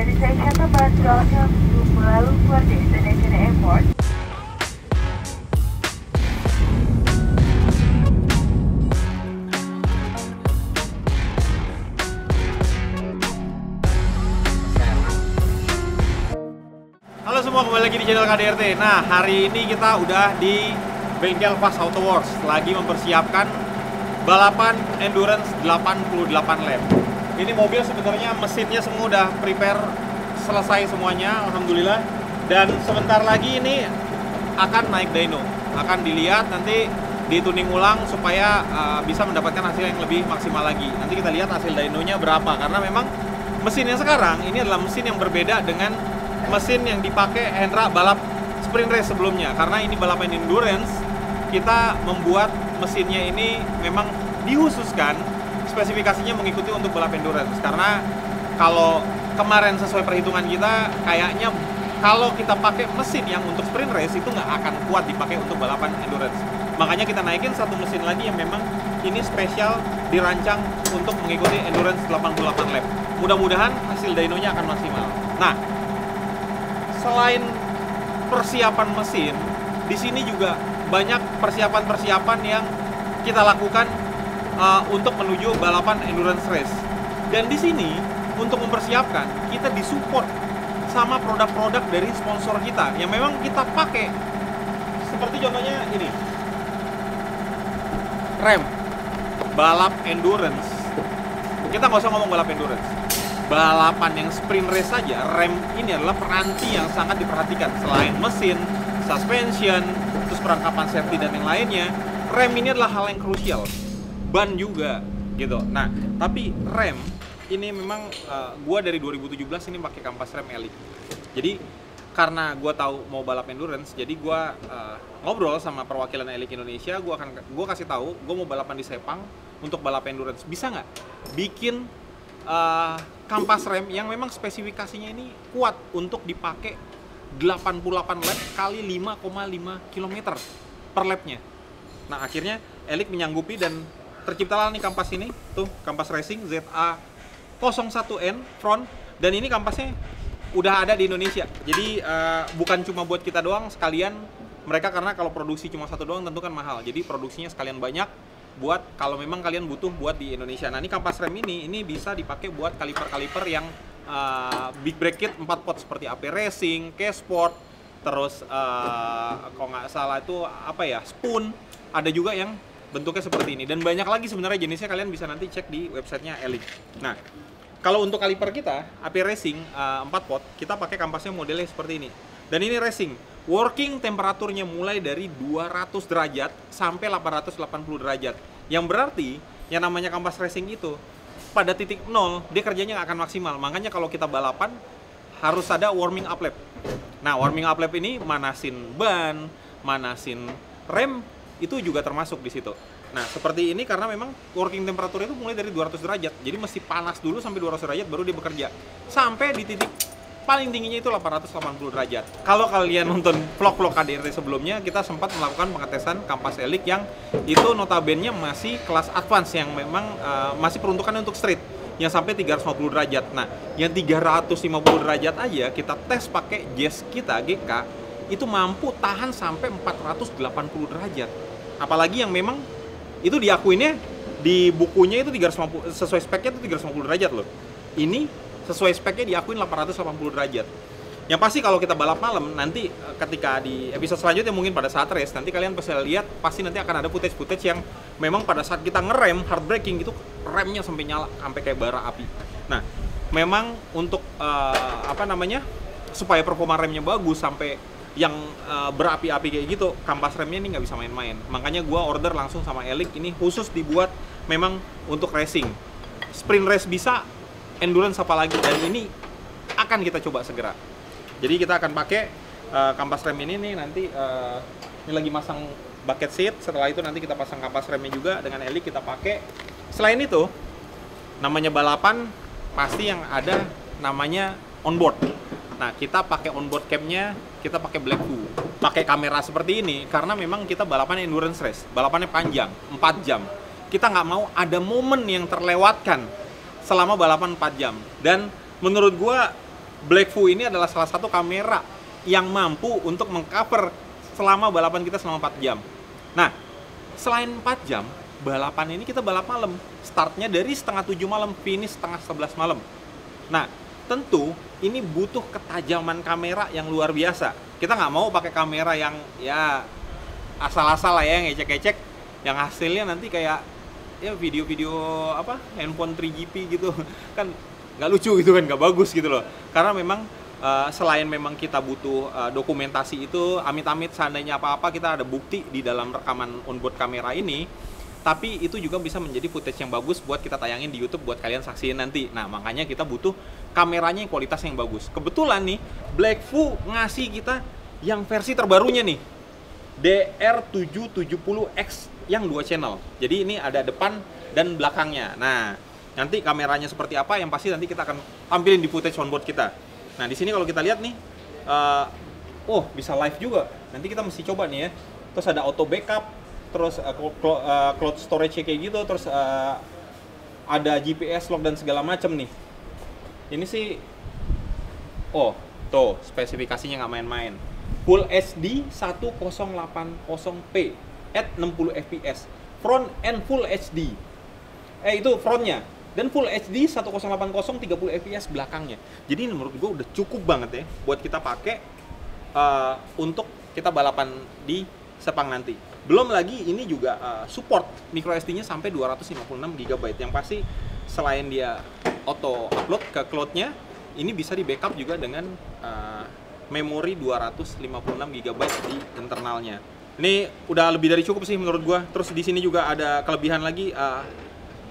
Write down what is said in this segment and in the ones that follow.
Ladies and gentlemen, welcome to Kuala Lumpur International Airport. Halo semua, kembali lagi di channel KDRT. Nah, hari ini kita udah di bengkel Fast Auto Works, lagi mempersiapkan balapan endurance 88 lap. Ini mobil sebenarnya mesinnya semua udah prepare, selesai semuanya, alhamdulillah. Dan sebentar lagi ini akan naik dyno, akan dilihat nanti dituning ulang supaya bisa mendapatkan hasil yang lebih maksimal lagi. Nanti kita lihat hasil dynonya berapa, karena memang mesin yang sekarang ini adalah mesin yang berbeda dengan mesin yang dipakai Hendra balap sprint race sebelumnya. Karena ini balapan endurance, kita membuat mesinnya ini memang dikhususkan spesifikasinya mengikuti untuk balap endurance. Karena kalau kemarin sesuai perhitungan kita, kayaknya kalau kita pakai mesin yang untuk sprint race itu nggak akan kuat dipakai untuk balapan endurance. Makanya kita naikin satu mesin lagi yang memang ini spesial dirancang untuk mengikuti endurance 88 lap. Mudah-mudahan hasil dynonya akan maksimal. Nah, selain persiapan mesin, di sini juga banyak persiapan-persiapan yang kita lakukan untuk menuju balapan endurance race. Dan di sini untuk mempersiapkan, kita disupport sama produk-produk dari sponsor kita yang memang kita pakai. Seperti contohnya ini, rem balap endurance. Kita nggak usah ngomong balap endurance, balapan yang sprint race saja, rem ini adalah peranti yang sangat diperhatikan. Selain mesin, suspension, terus perangkapan safety dan yang lainnya, rem ini adalah hal yang krusial. Ban juga gitu. Nah, tapi rem ini memang gua dari 2017 ini pakai kampas rem Elite. Jadi karena gua tahu mau balap endurance, jadi gua ngobrol sama perwakilan Elite Indonesia. Gua kasih tahu gua mau balapan di Sepang untuk balap endurance. Bisa nggak bikin kampas rem yang memang spesifikasinya ini kuat untuk dipakai 88 lap kali 5,5 km per lapnya. Nah, akhirnya Elite menyanggupi dan terciptalah nih kampas ini, tuh kampas racing ZA01N front, dan ini kampasnya udah ada di Indonesia. Jadi bukan cuma buat kita doang, sekalian mereka, karena kalau produksi cuma satu doang tentu kan mahal. Jadi produksinya sekalian banyak buat kalau memang kalian butuh buat di Indonesia. Nah, ini kampas rem ini bisa dipakai buat kaliper-kaliper yang big brake kit 4 pot seperti AP Racing, K-Sport, terus kalau nggak salah itu apa ya, Spoon. Ada juga yang bentuknya seperti ini, dan banyak lagi sebenarnya jenisnya, kalian bisa nanti cek di websitenya Elite. Nah, kalau untuk kaliper kita AP Racing 4 pot, kita pakai kampasnya modelnya seperti ini. Dan ini racing, working temperaturnya mulai dari 200 derajat sampai 880 derajat. Yang berarti yang namanya kampas racing itu pada titik 0 dia kerjanya nggak akan maksimal. Makanya kalau kita balapan harus ada warming up lap. Nah, warming up lap ini manasin ban, manasin rem, itu juga termasuk di situ. Nah, seperti ini karena memang working temperature itu mulai dari 200 derajat. Jadi mesti panas dulu sampai 200 derajat baru dia bekerja. Sampai di titik paling tingginya itu 880 derajat. Kalau kalian nonton vlog-vlog KDRT sebelumnya, kita sempat melakukan pengetesan kampas Elite yang itu notabene masih kelas advance, yang memang masih peruntukannya untuk street, yang sampai 350 derajat. Nah, yang 350 derajat aja kita tes pakai jazz kita GK, itu mampu tahan sampai 480 derajat. Apalagi yang memang itu diakuinnya di bukunya itu 350, sesuai speknya itu 350 derajat loh. Ini sesuai speknya diakuin 880 derajat. Yang pasti kalau kita balap malam, nanti ketika di episode selanjutnya mungkin pada saat race, nanti kalian bisa lihat, pasti nanti akan ada footage-footage yang memang pada saat kita ngerem, hard braking itu remnya sampai nyala, sampai kayak bara api. Nah, memang untuk supaya performa remnya bagus sampai yang berapi-api kayak gitu, kampas remnya ini nggak bisa main-main. Makanya gua order langsung sama Elite, ini khusus dibuat memang untuk racing. Sprint race bisa, endurance apalagi, dan ini akan kita coba segera. Jadi kita akan pakai kampas rem ini nih nanti. Ini lagi masang bucket seat, setelah itu nanti kita pasang kampas remnya juga dengan Elite kita pakai. Selain itu, namanya balapan pasti yang ada namanya onboard. Nah, kita pakai onboard cam-nya, kita pakai Blackview, pakai kamera seperti ini karena memang kita balapan endurance race, balapannya panjang, 4 jam. Kita nggak mau ada momen yang terlewatkan selama balapan 4 jam. Dan menurut gua BlackView ini adalah salah satu kamera yang mampu untuk mengcover selama balapan kita selama 4 jam. Nah, selain 4 jam, balapan ini kita balap malam. Startnya dari setengah 7 malam, finish setengah 11 malam. Nah, tentu ini butuh ketajaman kamera yang luar biasa. Kita nggak mau pakai kamera yang ya asal-asal lah ya, yang ecek-ecek, yang hasilnya nanti kayak ya video-video apa handphone 3GP gitu kan nggak lucu gitu kan, nggak bagus gitu loh. Karena memang selain memang kita butuh dokumentasi itu, amit-amit seandainya apa-apa kita ada bukti di dalam rekaman onboard kamera ini, tapi itu juga bisa menjadi footage yang bagus buat kita tayangin di YouTube buat kalian saksiin nanti. Nah, makanya kita butuh kameranya yang kualitas yang bagus. Kebetulan nih BlackView ngasih kita yang versi terbarunya nih, DR770X yang 2 channel. Jadi ini ada depan dan belakangnya. Nah, nanti kameranya seperti apa yang pasti nanti kita akan tampilin di footage onboard kita. Nah, di sini kalau kita lihat nih, oh bisa live juga. Nanti kita mesti coba nih ya. Terus ada auto backup, terus cloud storage kayak gitu, terus ada GPS log dan segala macam nih. Ini sih, oh tuh spesifikasinya nggak main-main. Full HD 1080p at 60 fps, front and full HD. Itu frontnya. Dan Full HD 1080 30 fps belakangnya. Jadi ini menurut gue udah cukup banget ya buat kita pakai untuk kita balapan di Sepang nanti. Belum lagi ini juga support micro SD-nya sampai 256 GB. Yang pasti selain dia auto upload ke cloud-nya, ini bisa di backup juga dengan memori 256 GB di internalnya. Ini udah lebih dari cukup sih menurut gue. Terus di sini juga ada kelebihan lagi.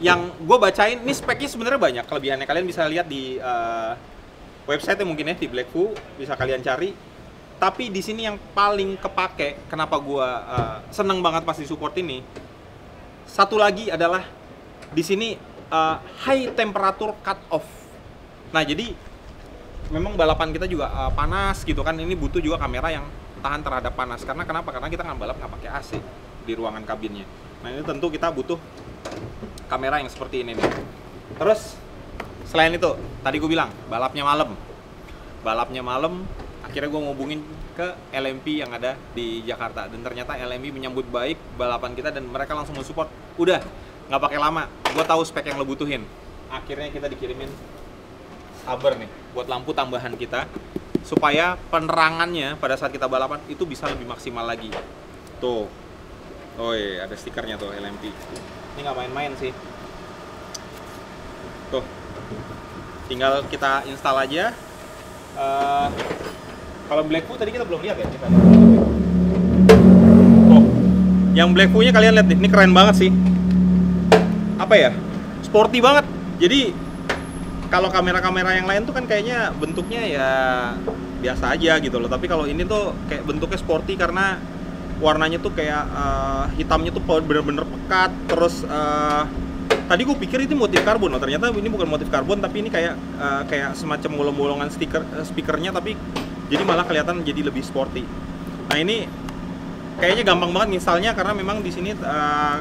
Yang gue bacain, ini speknya sebenarnya banyak kelebihannya. Kalian bisa lihat di website mungkin ya, di BlackView bisa kalian cari. Tapi di sini yang paling kepake, kenapa gue seneng banget pas di support ini, satu lagi adalah di sini high temperature cut off. Nah, jadi memang balapan kita juga panas gitu kan. Ini butuh juga kamera yang tahan terhadap panas. Karena kenapa? Karena kita nggak balap nggak pakai AC di ruangan kabinnya. Nah, ini tentu kita butuh kamera yang seperti ini nih. Terus selain itu, tadi gue bilang balapnya malam, akhirnya gue ngubungin ke LMP yang ada di Jakarta, dan ternyata LMP menyambut baik balapan kita dan mereka langsung mensupport. Udah nggak pakai lama, gue tahu spek yang lo butuhin. Akhirnya kita dikirimin saber nih buat lampu tambahan kita supaya penerangannya pada saat kita balapan itu bisa lebih maksimal lagi. Tuh, oh iya, ada stikernya tuh LMP. Ini nggak main-main sih. Tuh, tinggal kita install aja. Kalau BlackView tadi kita belum lihat ya. Tuh, yang BlackView-nya kalian lihat nih, ini keren banget sih. Apa ya? Sporty banget. Jadi kalau kamera-kamera yang lain tuh kan kayaknya bentuknya ya biasa aja gitu loh. Tapi kalau ini tuh kayak bentuknya sporty karena warnanya tuh kayak hitamnya tuh bener-bener pekat. Terus tadi gue pikir itu motif karbon loh, ternyata ini bukan motif karbon, tapi ini kayak semacam bolong-bolongan speakernya, tapi jadi malah kelihatan jadi lebih sporty. Nah, ini kayaknya gampang banget misalnya karena memang di sini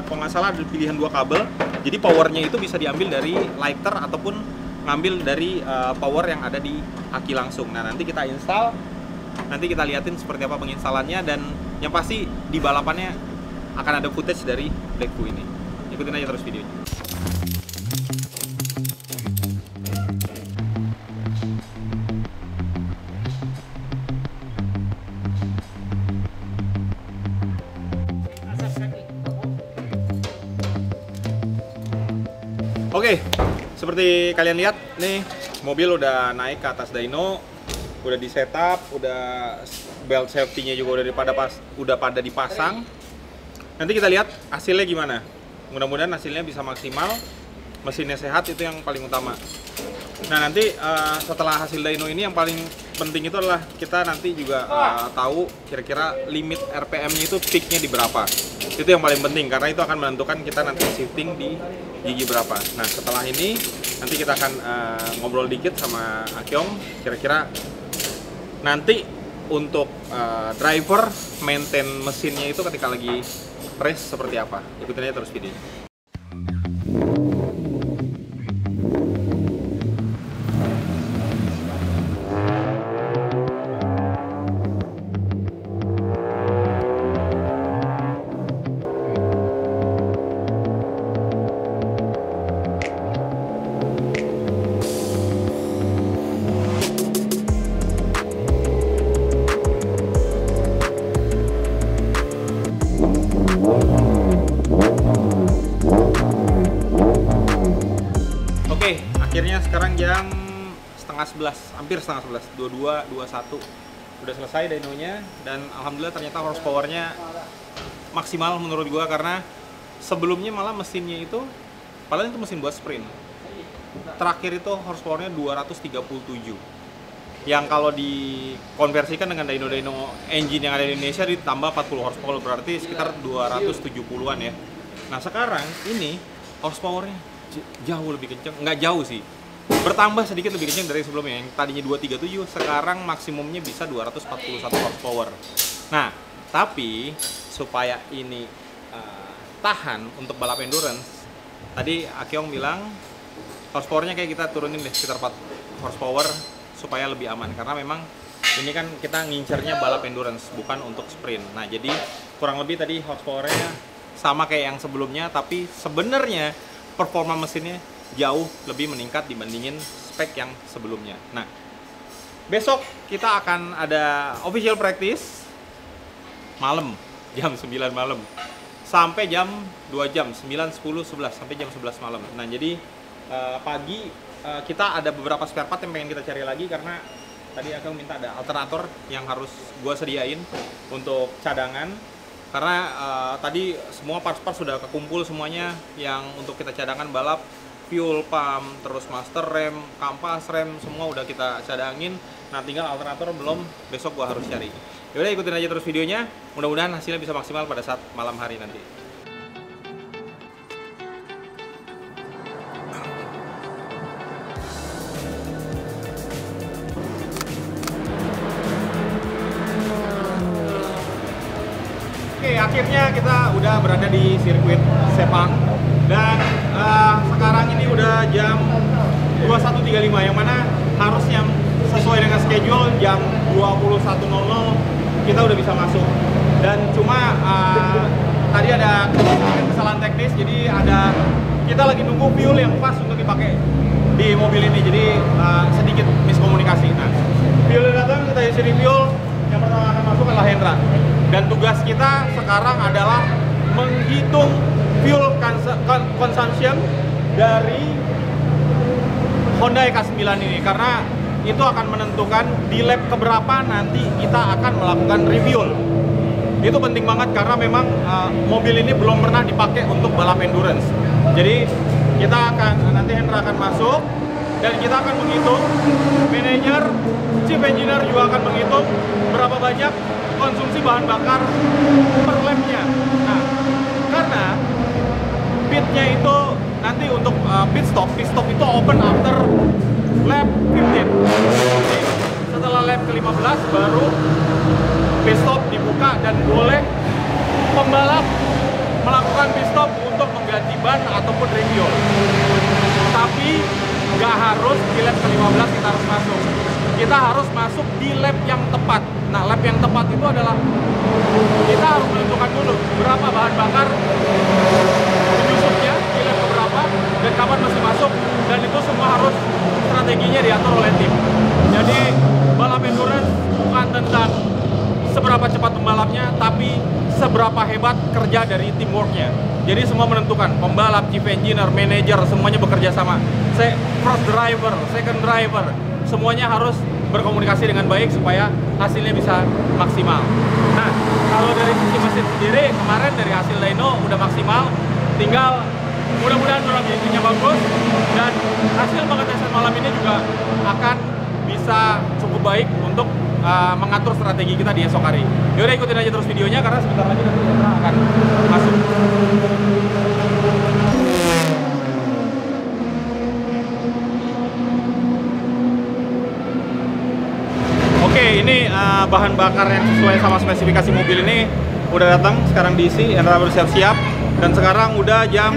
kalau nggak salah ada pilihan 2 kabel, jadi powernya itu bisa diambil dari lighter ataupun ngambil dari power yang ada di aki langsung. Nah, nanti kita install, nanti kita liatin seperti apa penginstalannya, dan yang pasti di balapannya akan ada footage dari BlackView ini. Ikutin aja terus videonya. Oke, seperti kalian lihat nih, mobil udah naik ke atas dyno, udah di setup, udah belt safety-nya juga udah pada dipasang. Nanti kita lihat hasilnya gimana. Mudah-mudahan hasilnya bisa maksimal, mesinnya sehat, itu yang paling utama. Nah, nanti setelah hasil dyno ini yang paling penting itu adalah kita nanti juga tahu kira-kira limit RPM-nya itu peak-nya di berapa. Itu yang paling penting karena itu akan menentukan kita nanti shifting di gigi berapa. Nah, setelah ini nanti kita akan ngobrol dikit sama Akyong kira-kira nanti untuk driver maintain mesinnya itu ketika lagi race seperti apa. Ikutin aja terus videonya. 11, hampir setengah 11, 22, 21 udah selesai dynonya, dan alhamdulillah ternyata horsepower-nya maksimal menurut gua, karena sebelumnya malah mesinnya itu, padahal itu mesin buat sprint, terakhir itu horsepower-nya 237, yang kalau dikonversikan dengan dyno engine yang ada di Indonesia ditambah 40 horsepower berarti sekitar 270-an ya. Nah sekarang ini horsepower-nya jauh lebih kenceng, nggak jauh sih, bertambah sedikit lebih kenceng dari sebelumnya, yang tadinya 237 sekarang maksimumnya bisa 241 horsepower. Nah tapi supaya ini tahan untuk balap endurance, tadi Akyong bilang horsepower-nya kayak kita turunin deh sekitar 4 horsepower supaya lebih aman, karena memang ini kan kita ngincernya balap endurance bukan untuk sprint. Nah jadi kurang lebih tadi horsepower-nya sama kayak yang sebelumnya, tapi sebenarnya performa mesinnya jauh lebih meningkat dibandingin spek yang sebelumnya. Nah, besok kita akan ada official practice malam, jam 9 malam sampai jam 2 jam, 9, 10, 11 sampai jam 11 malam. Nah, jadi pagi kita ada beberapa spare part yang pengen kita cari lagi, karena tadi aku minta ada alternator yang harus gua sediain untuk cadangan, karena tadi semua part-part sudah kekumpul semuanya yang untuk kita cadangan balap, fuel pump, terus master rem, kampas rem, semua udah kita cadangin. Nah tinggal alternator belum, besok gua harus cari. Yaudah ikutin aja terus videonya, mudah-mudahan hasilnya bisa maksimal pada saat malam hari nanti. Oke, akhirnya kita udah berada di sirkuit Sepang, dan sekarang ini udah jam 21.35, yang mana harusnya sesuai dengan schedule jam 21.00 kita udah bisa masuk. Dan cuma tadi ada kesalahan teknis, jadi kita lagi nunggu fuel yang pas untuk dipakai di mobil ini, jadi sedikit miskomunikasi. Nah, fuel datang, kita isi fuel, yang pertama akan masuk adalah Hendra. Dan tugas kita sekarang adalah menghitung fuel consumption dari Honda EK9 ini, karena itu akan menentukan di lap keberapa nanti kita akan melakukan refuel. Itu penting banget karena memang mobil ini belum pernah dipakai untuk balap endurance. Jadi nanti Hendra akan masuk dan kita akan menghitung, manajer, chief engineer juga akan menghitung berapa banyak konsumsi bahan bakar per lapnya. Nah, karena pitnya itu nanti untuk pit stop itu open after lap 15. Jadi setelah lap ke-15 baru pit stop dibuka dan boleh pembalap melakukan pit stop untuk mengganti ban ataupun refuel. Tapi nggak harus di lap ke-15 kita harus masuk. Kita harus masuk di lap yang tepat. Nah, lap yang tepat itu adalah kita harus menentukan dulu berapa bahan bakar penyusupnya di lap keberapa dan kapan mesti masuk, dan itu semua harus strateginya diatur oleh tim. Jadi balap endurance bukan tentang seberapa cepat pembalapnya, tapi seberapa hebat kerja dari teamworknya. Jadi semua menentukan, pembalap, chief engineer, manager, semuanya bekerja sama. First driver, second driver, semuanya harus berkomunikasi dengan baik supaya hasilnya bisa maksimal. Nah, kalau dari sisi mesin sendiri, kemarin dari hasil dyno udah maksimal, tinggal mudah-mudahan durability-nya bagus, dan hasil pengetesan malam ini juga akan bisa cukup baik untuk mengatur strategi kita di esok hari. Yaudah ikutin aja terus videonya, karena sebentar lagi nanti kita akan masuk. Oke, ini bahan bakar yang sesuai sama spesifikasi mobil ini udah datang, sekarang diisi, Hendra bersiap-siap, dan sekarang udah jam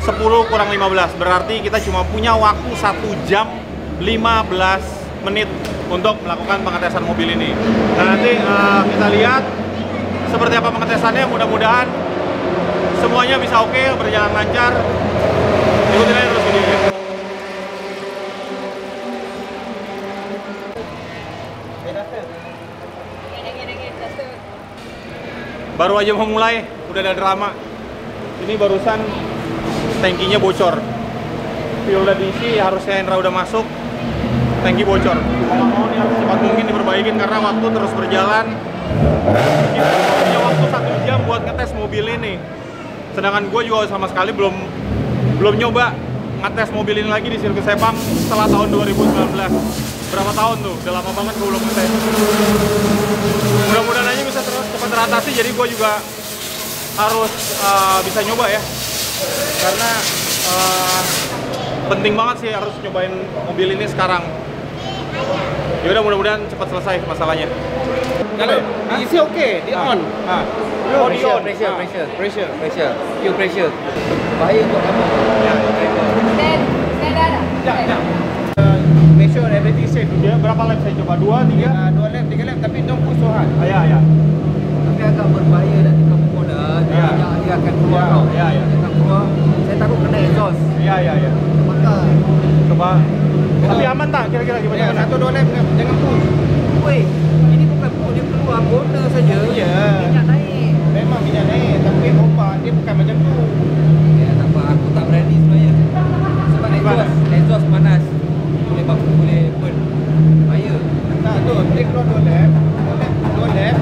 10:15, berarti kita cuma punya waktu 1 jam 15 menit untuk melakukan pengetesan mobil ini. Nah, nanti kita lihat seperti apa pengetesannya, mudah-mudahan semuanya bisa oke, berjalan lancar. Ikutin aja terus videonya. Baru aja mau mulai, udah ada drama. Ini barusan tangkinya bocor. Fuel udah diisi, harusnya Hendra udah masuk. tangki bocor. Mau nggak mau nih harus cepat mungkin diperbaikin karena waktu terus berjalan. Kita punya waktu 1 jam buat ngetes mobil ini. Sedangkan gue juga sama sekali belum nyoba ngetes mobil ini lagi di sirkuit Sepang setelah tahun 2019. Berapa tahun tuh? Udah lama banget gue belum ngetes. Mudah-mudahan aja bisa cepat teratasi, jadi gue juga harus bisa nyoba ya. Karena penting banget sih harus nyobain mobil ini sekarang. Ya udah, mudah-mudahan cepat selesai masalahnya. Kalau isi oke, di on. Oh, di on. Pressure. Fuel pressure. Bahaya untuk kamu. Ya. Stand ada. Ya. Make sure everything safe. Dia berapa lap saya coba? 2, 3? 2 lap, 3 lap, tapi don't push so hard. Ya. Tapi agak berbahaya nanti kamu kena, dia akan keluar. Ya. Dia akan keluar. Saya takut kena exhaust. Ya. Maka Coba. Tapi aman tak kira-kira gimana? 1-2 lap jangan push. Weh, ini bukan push, dia keluar corner saja. Iya. Minyak naik. Memang minyak naik, tapi ombak dia bukan macam tu. Ya, tak apa, aku tak berani sebenarnya. Sebab exhaust panas. Boleh burn. Bahaya. Tak tu, dia keluar 2 lap. 2 lap.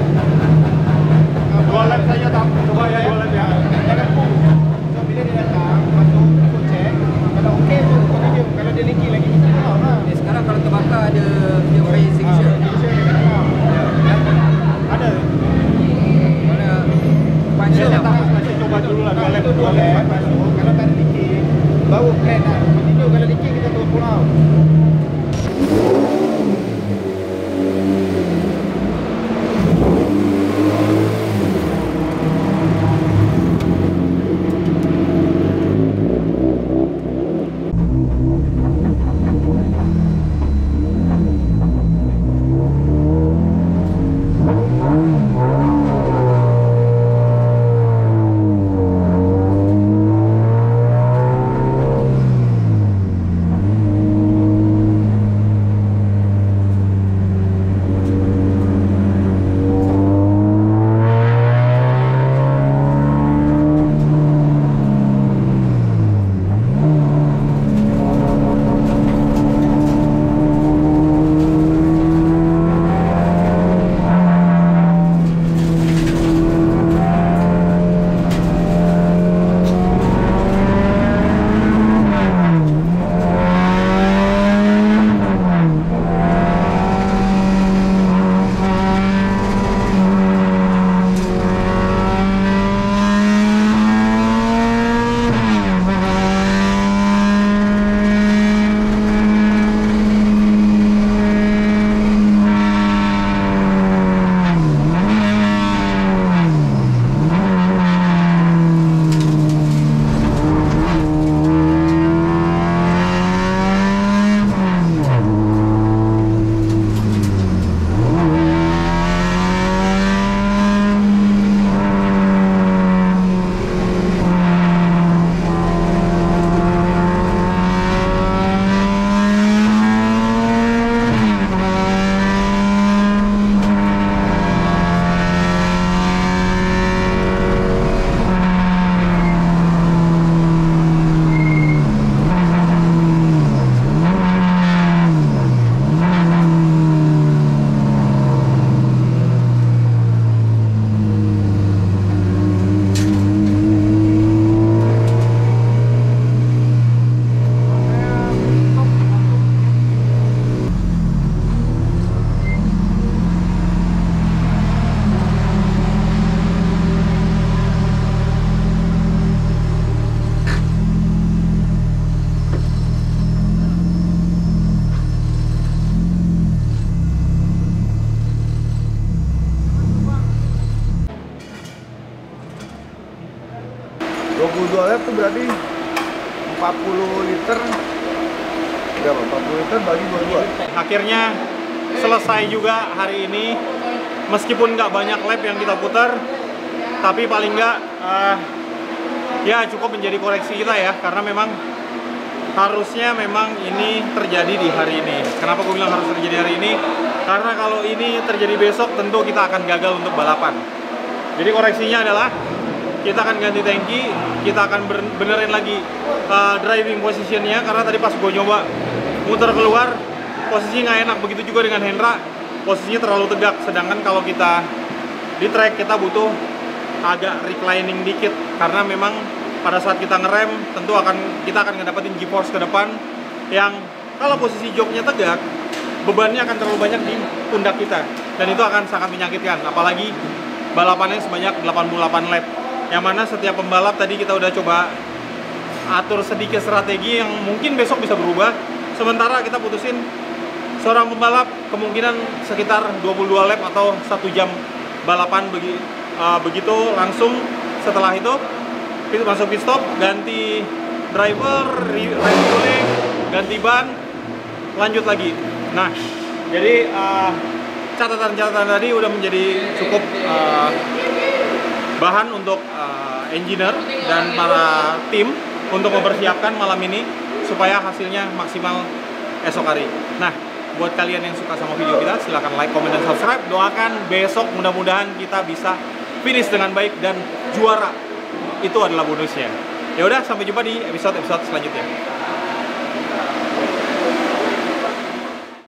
2 lap saja tak? Coba ya 2 lap ya. Jangan push. So bila dia datang, masuk check. Kalau okey tu continue. Kalau dia leaky lagi kita tahu lah. Sekarang kalau terbakar ada dia fire extinguisher. Ada. Mana panjang tak? Masih coba dulu lah 2 lap. 2 lap masuk. Kalau tak ada leaky, baru plan lah. Continue, kalau leaky kita turun pulau. lap tuh berarti 40 liter. Berapa? 40 liter bagi 22. Akhirnya selesai juga hari ini. Meskipun nggak banyak lap yang kita putar, tapi paling nggak ya cukup menjadi koreksi kita ya, karena memang harusnya memang ini terjadi di hari ini. Kenapa gue bilang harus terjadi hari ini? Karena kalau ini terjadi besok, tentu kita akan gagal untuk balapan. Jadi koreksinya adalah kita akan ganti tangki, kita akan benerin lagi driving positionnya, karena tadi pas gue nyoba muter keluar posisinya nggak enak. Begitu juga dengan Hendra, posisinya terlalu tegak. Sedangkan kalau kita di track, kita butuh agak reclining dikit, karena memang pada saat kita ngerem tentu kita akan ngedapetin G-force ke depan yang kalau posisi joknya tegak, bebannya akan terlalu banyak di pundak kita, dan itu akan sangat menyakitkan. Apalagi balapannya sebanyak 88 lap, yang mana setiap pembalap tadi kita udah coba atur sedikit strategi yang mungkin besok bisa berubah. Sementara kita putusin seorang pembalap kemungkinan sekitar 22 lap atau 1 jam balapan. Begitu langsung setelah itu masuk pit stop, ganti driver, refueling, ganti ban, lanjut lagi. Nah, jadi catatan-catatan tadi udah menjadi cukup bahan untuk engineer dan para tim untuk mempersiapkan malam ini supaya hasilnya maksimal esok hari. Nah, buat kalian yang suka sama video kita, silahkan like, comment, dan subscribe. Doakan besok mudah-mudahan kita bisa finish dengan baik dan juara. Itu adalah bonusnya. Ya udah, sampai jumpa di episode selanjutnya.